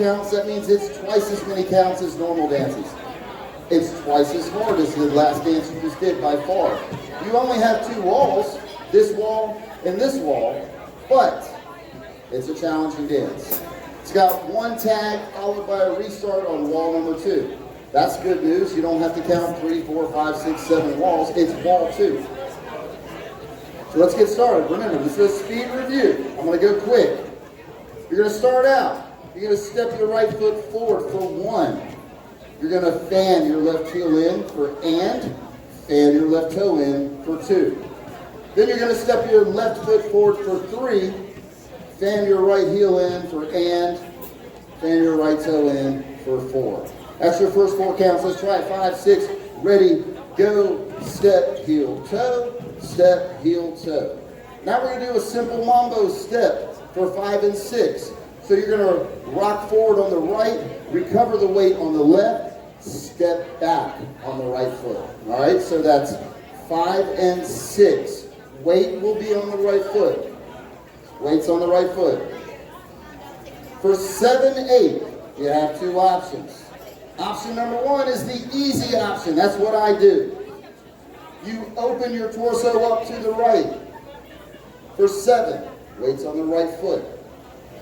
counts, that means it's twice as many counts as normal dances. It's twice as hard as the last dance you just did by far. You only have 2 walls, this wall and this wall, but it's a challenging dance. It's got 1 tag followed by a restart on wall number 2. That's good news. You don't have to count 3, 4, 5, 6, 7 walls. It's wall 2. So let's get started. Remember, this is a speed review. I'm going to go quick. You're going to start out. You're going to step your right foot forward for 1. You're going to fan your left heel in for and, fan your left toe in for 2. Then you're going to step your left foot forward for 3, fan your right heel in for and, fan your right toe in for 4. That's your first 4 counts. Let's try it. 5, 6, ready, go, step, heel, toe, step, heel, toe. Now we're going to do a simple mambo step for 5 and 6. So you're going to rock forward on the right, recover the weight on the left, step back on the right foot. All right, so that's 5 and 6. Weight will be on the right foot. Weight's on the right foot. For 7, 8, you have 2 options. Option number 1 is the easy option. That's what I do. You open your torso up to the right. For 7, weight's on the right foot.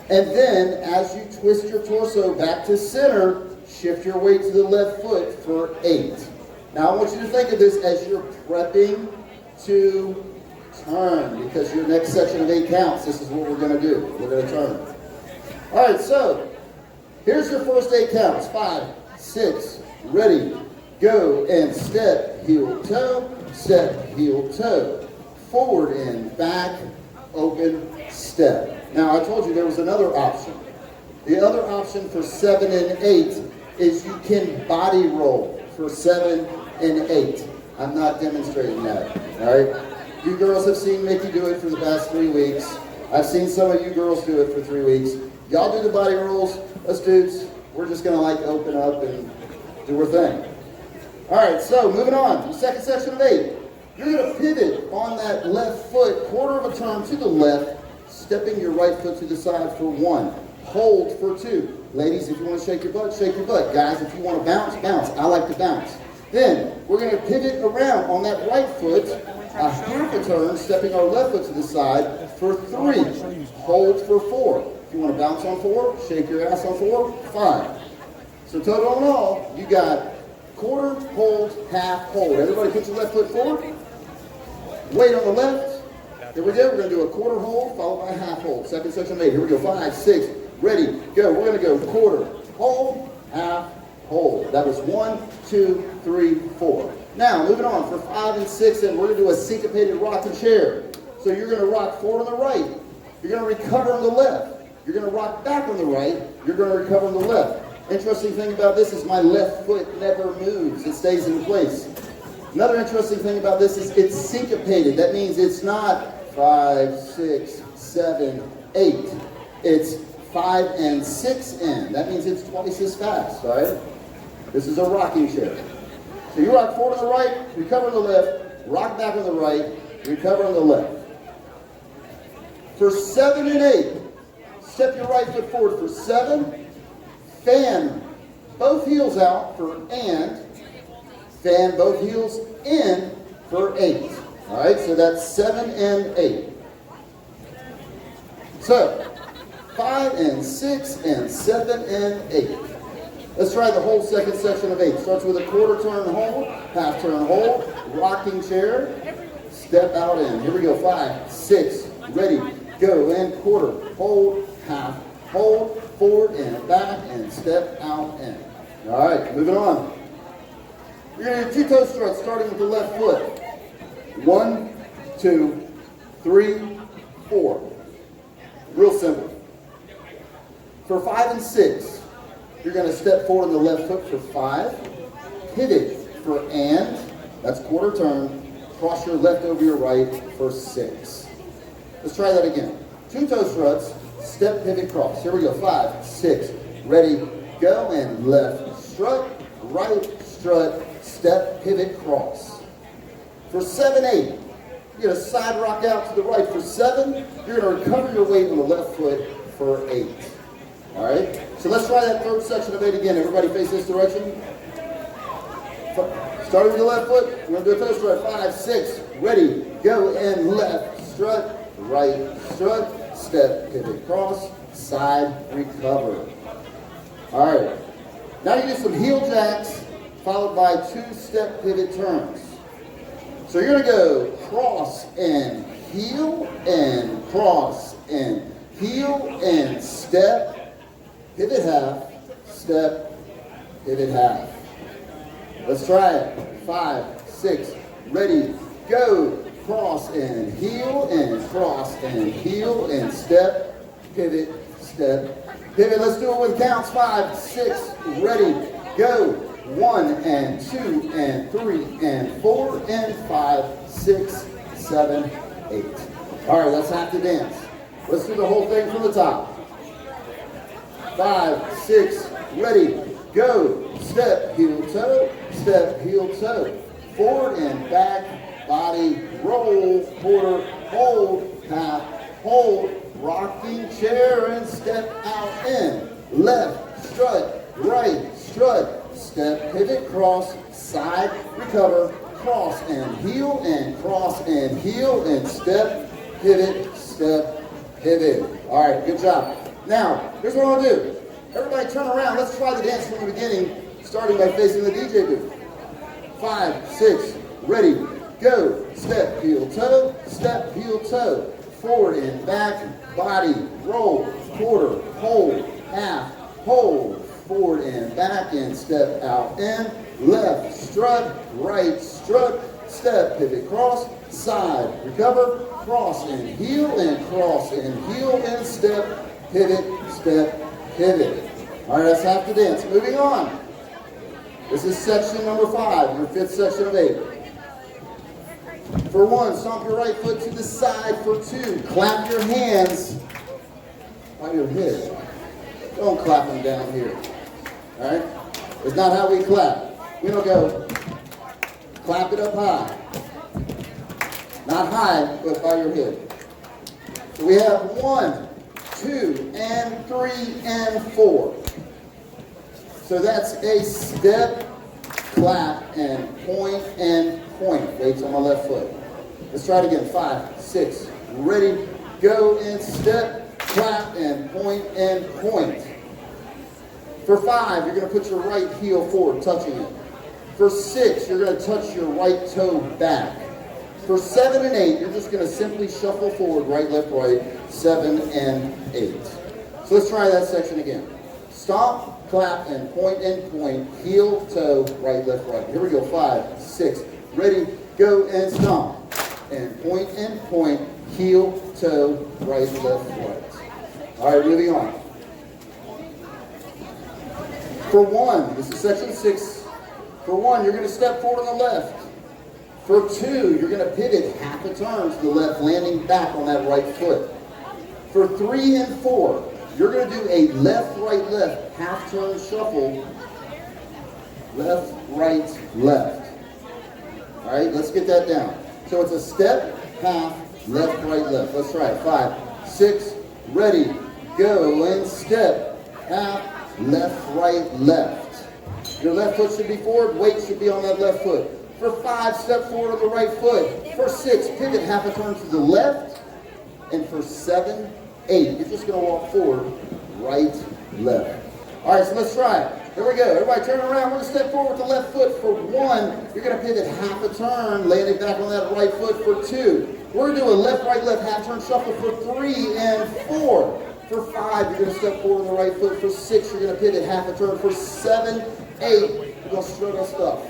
And then, as you twist your torso back to center, shift your weight to the left foot for 8. Now, I want you to think of this as you're prepping to turn, because your next section of 8 counts, this is what we're going to do. We're going to turn. All right, so here's your first 8 counts. 5, 6, ready, go, and step, heel, toe, step, heel, toe. Forward and back, open, step. Now, I told you there was another option. The other option for 7 and 8 is you can body roll for 7 and 8. I'm not demonstrating that, all right? You girls have seen Mikki do it for the past 3 weeks. I've seen some of you girls do it for 3 weeks. Y'all do the body rolls. Us dudes, we're just going to like open up and do our thing. All right, so moving on. The second section of 8. You're going to pivot on that left foot, quarter of a turn to the left, stepping your right foot to the side for 1. Hold for 2. Ladies, if you want to shake your butt, shake your butt. Guys, if you want to bounce, bounce. I like to bounce. Then, we're going to pivot around on that right foot, a half a turn, stepping our left foot to the side for 3. Hold for 4. If you want to bounce on 4, shake your ass on 4, 5. So total in all, you got quarter, hold, half, hold. Everybody put your left foot forward. Weight on the left. Here we go. We're going to do a quarter hold followed by a half hold. Second section of 8. Here we go. 5, 6, ready, go. We're going to go quarter, hold, half, hold. That was 1, 2, 3, 4. Now, moving on for 5 and 6, and we're going to do a syncopated rocking chair. So you're going to rock forward on the right. You're going to recover on the left. You're going to rock back on the right. You're going to recover on the left. Interesting thing about this is my left foot never moves. It stays in place. Another interesting thing about this is it's syncopated. That means it's not 5, 6, 7, 8. It's 5 and 6 in. That means it's twice as fast, all right? This is a rocking chair. So you rock forward on the right, recover on the left, rock back on the right, recover on the left. For 7 and 8, step your right foot forward for 7, fan both heels out for and, fan both heels in for 8. All right, so that's 7 and 8. So, 5 and 6 and 7 and 8. Let's try the whole second section of 8. Starts with a quarter turn hold, half turn hold, rocking chair, step out in. Here we go, 5, 6, ready, go, and quarter, hold, half, hold, forward and back, and step out in. All right, moving on. You're going to do 2 toe struts starting with the left foot. 1, 2, 3, 4. Real simple. For 5 and 6, you're going to step forward on the left foot for 5, pivot for and, that's quarter turn, cross your left over your right for 6. Let's try that again. 2 toe struts, step, pivot, cross. Here we go, 5, 6, ready, go, and left strut, right strut, step, pivot, cross. For 7, 8, you're going to side rock out to the right for 7. You're going to recover your weight on the left foot for 8. All right, so let's try that third section of 8 again. Everybody face this direction. Starting with the left foot, we're going to do a toe strut. 5, 6, ready, go, and left strut, right strut, step, pivot, cross, side, recover. All right, now you do some heel jacks followed by 2 step pivot turns. So you're going to go cross and heel and cross and heel and step, pivot half, step, pivot half. Let's try it. 5, 6, ready, go, cross and heel and cross and heel and step, pivot, step, pivot. Let's do it with counts. 5, 6, ready, go. 1 and 2 and 3 and 4 and 5, 6, 7, 8. All right, that's half the dance. Let's do the whole thing from the top. 5, 6, ready, go. Step, heel, toe, step, heel, toe. Forward and back, body, roll, quarter, hold, half, hold, rocking chair and step out in. Left, strut, right, strut, step, pivot, cross, side, recover, cross and heel and cross and heel and step, pivot, step, pivot. All right, good job. Now, here's what I'll do. Everybody turn around. Let's try the dance from the beginning, starting by facing the DJ booth. 5, 6, ready, go. Step, heel, toe, forward and back, body, roll, quarter, hold, half, hold, forward and back and step out in, left, strut, right, strut, step, pivot, cross, side, recover, cross and heel and step, pivot, step, pivot. All right, that's half the dance. Moving on. This is section number 5, your 5th section of 8. For 1, stomp your right foot to the side. For 2, clap your hands by your head. Don't clap them down here. All right? It's not how we clap. We don't go clap it up high. Not high, but by your head. So we have 1, 2, and 3, and 4. So that's a step, clap, and point, and point. Weights on my left foot. Let's try it again. 5, 6, ready, go, and step, clap, and point, and point. For 5, you're going to put your right heel forward, touching it. For 6, you're going to touch your right toe back. For 7 and 8, you're just going to simply shuffle forward, right, left, right, 7 and 8. So let's try that section again. Stomp, clap, and point, heel, toe, right, left, right. Here we go. 5, 6, ready, go, and stomp. And point, heel, toe, right, left, right. All right, moving on. For 1, this is section 6. For 1, you're going to step forward on the left. For 2, you're going to pivot half a turn to the left, landing back on that right foot. For 3 and 4, you're going to do a left, right, left, half turn shuffle. Left, right, left. All right, let's get that down. So it's a step, half, left, right, left. Let's try it. 5, 6, ready, go, and step, half, left, right, left. Your left foot should be forward, weight should be on that left foot. For 5, step forward on the right foot. For 6, pivot half a turn to the left. And for 7, 8, you're just going to walk forward, right, left. All right, so let's try it. Here we go. Everybody turn around. We're going to step forward with the left foot. For 1, you're going to pivot half a turn, landing back on that right foot. For 2, we're going to do a left, right, left, half turn shuffle. For 3 and 4. For 5, you're going to step forward on the right foot. For 6, you're going to pivot half a turn. For 7, 8, you're going to strut our stuff.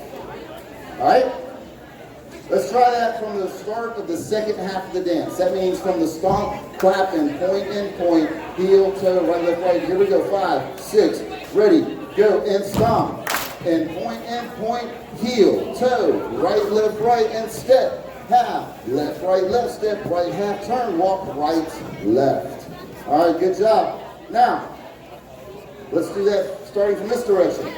All right? Let's try that from the start of the second half of the dance. That means from the stomp, clap, and point, heel, toe, right, left, right. Here we go. 5, 6, ready, go, and stomp. And point, heel, toe, right, left, right, and step. Half, left, right, step, right, half, turn, walk, right, left. All right, good job. Now, let's do that starting from this direction.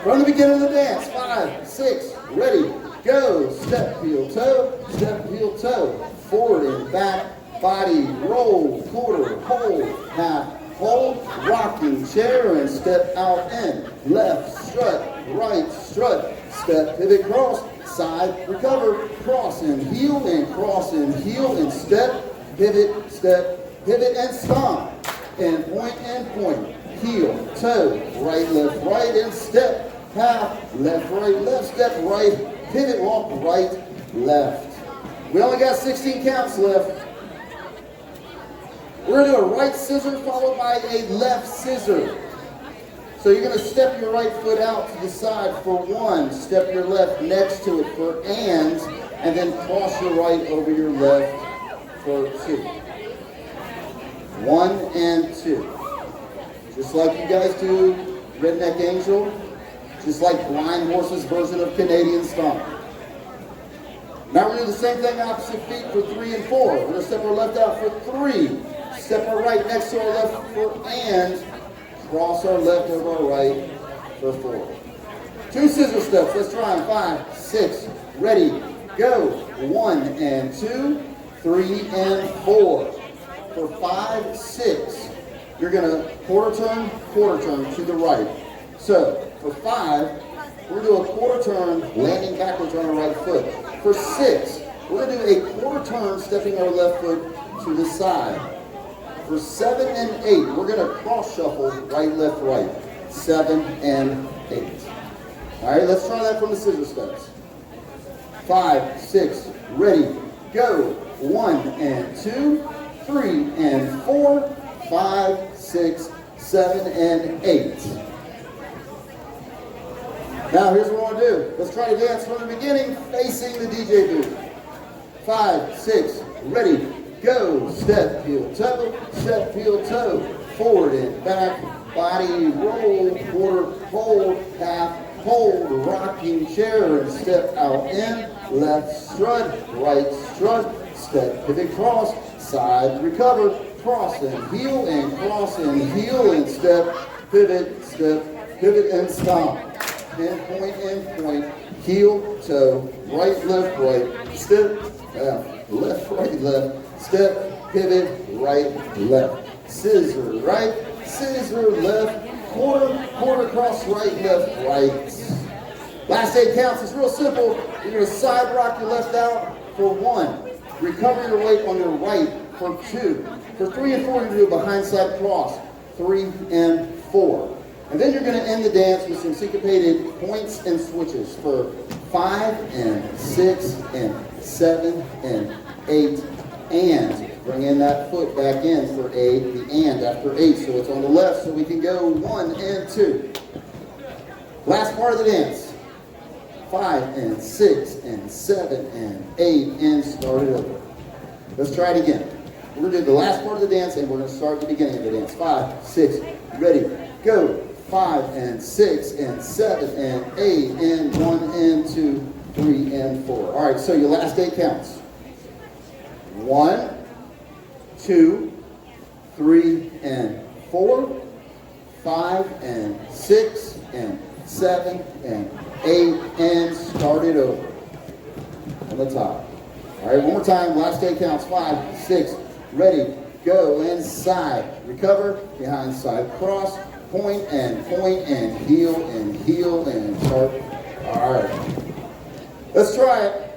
From the beginning of the dance, 5, 6, ready, go. Step, heel, toe, forward and back, body, roll, quarter, hold, half, hold, rocking chair and step out in. Left strut, right strut, step, pivot, cross, side, recover, cross and heel and step, pivot and stomp. And point, heel, toe, right, and step, half, left, step, right, pivot, walk, right, left. We only got 16 counts left. We're going to do a right scissor followed by a left scissor. So you're going to step your right foot out to the side for 1, step your left next to it for and then cross your right over your left for 2. 1 and 2. Just like you guys do Redneck Angel, just like Blind Horse's version of Canadian Stomp. Now we're going to do the same thing opposite feet for 3 and 4. We're going to step our left out for 3, step our right next to our left for and, cross our left over our right for 4. 2 scissor steps, let's try them. 5, 6, ready, go. 1 and 2, 3 and 4. For 5, 6, you're going to quarter turn to the right. So for 5, we're going to do a quarter turn, landing backwards on our right foot. For 6, we're going to do a quarter turn, stepping our left foot to the side. For 7 and 8, we're going to cross shuffle right, left, right. 7 and 8. All right, let's try that from the scissor steps. 5, 6, ready, go. 1 and 2, 3 and 4, 5, 6, 7 and 8. Now here's what we're going to do. Let's try to dance from the beginning, facing the DJ booth. 5, 6, ready, go. Step, heel, toe, forward and back, body, roll, quarter, hold, half, hold, rocking chair and step out in, left strut, right strut, step, pivot, cross, side, recover, cross and heel and step, pivot and stomp. And point, heel, toe, right, step, left, step, pivot, right, left. Scissor right, scissor left, quarter cross, right. Last 8 counts, it's real simple. You're going to side rock your left out for 1. Recover your weight on your right for 2. For 3 and 4, you're going to do a behind side cross. 3 and 4. And then you're going to end the dance with some syncopated points and switches for 5 and 6 and 7 and 8 and bring in that foot back in for the and after 8, so it's on the left, so we can go 1 and 2. Last part of the dance. 5 and 6 and 7 and 8 and start it over. Let's try it again. We're going to do the last part of the dance and we're going to start the beginning of the dance. 5, 6, ready, go. 5 and 6 and 7 and 8 and 1 and 2, 3 and 4. All right, so your last 8 counts. 1, 2, 3 and 4, 5 and 6 and 7 and 8 and start it over on the top. All right, one more time, last 8 counts. 5, 6, ready, go, inside, recover, behind side cross, point and heel and start. All right, let's try it.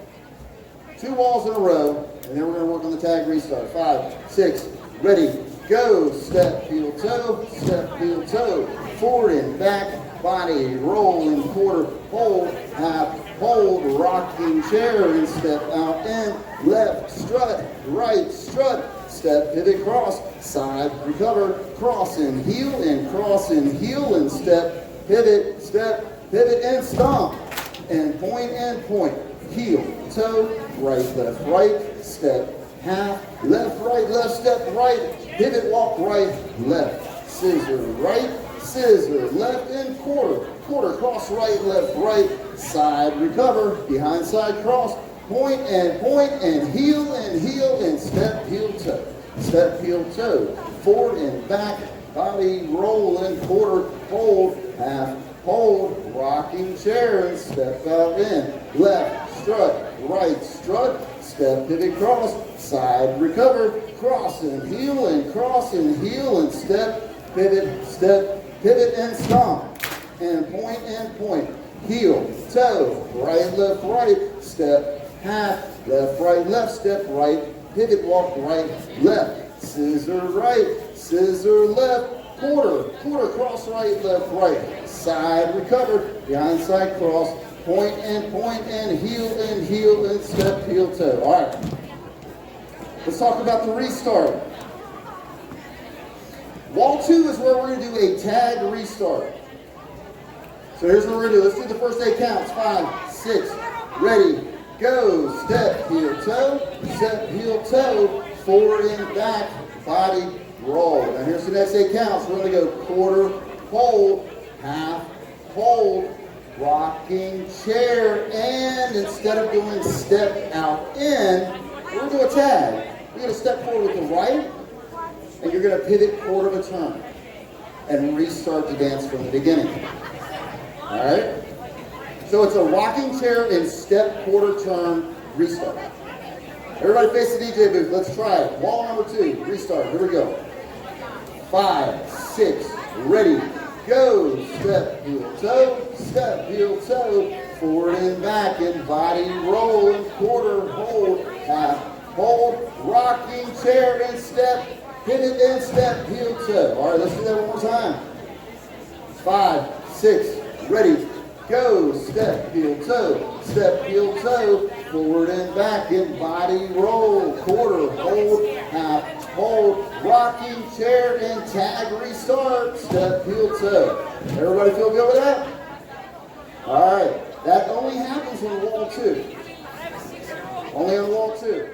2 walls in a row, and then we're going to work on the tag restart. 5, 6, ready, go. Step, heel, toe, forward and back, body, roll and quarter, hold, half, hold, rocking chair and step out in, left strut, right strut, step, pivot, cross, side, recover, cross and heel and step, pivot and stomp, and point, heel, toe, right, step, half, left, step, right, pivot, walk, right, left, scissor, left, and quarter, cross, right, side, recover, behind side cross, point and heel and step, heel, toe, forward and back, body, roll and quarter, hold, half, hold, rocking chair and step out in, left strut, right strut, step, pivot, cross, side, recover, cross and heel and step, pivot, step, pivot, and stomp. And point, heel, toe, right, step, half, left, step, right, pivot, walk, right, left, scissor, left, quarter, cross, right, side, recover, behind side, cross, point, and heel, and step, heel, toe. All right. Let's talk about the restart. Wall 2 is where we're going to do a tag restart. So here's what we're going to do. Let's do the first 8 counts. 5, 6, ready, go. Step, heel, toe, forward and back, body, roll. Now here's the next 8 counts. We're going to go quarter, hold, half, hold, rocking chair, and instead of doing step out in, we're going to do a tag. You're going to step forward with the right, and you're going to pivot quarter of a turn and restart the dance from the beginning. All right? So it's a rocking chair and step quarter turn restart. Everybody face the DJ booth. Let's try it. Wall number 2, restart. Here we go. 5, 6, ready, go. Step, heel, toe, forward and back, and body roll, and quarter, hold, half, hold, rocking chair and step, pivot and step, heel, toe. All right, let's do that one more time. 5, 6, ready, go. Step, heel, toe, forward and back, and body roll, quarter, hold, half, hold, rocking chair and tag restart, step, heel, toe. Everybody feel good with that? All right, that only happens on wall 2. Only on wall 2.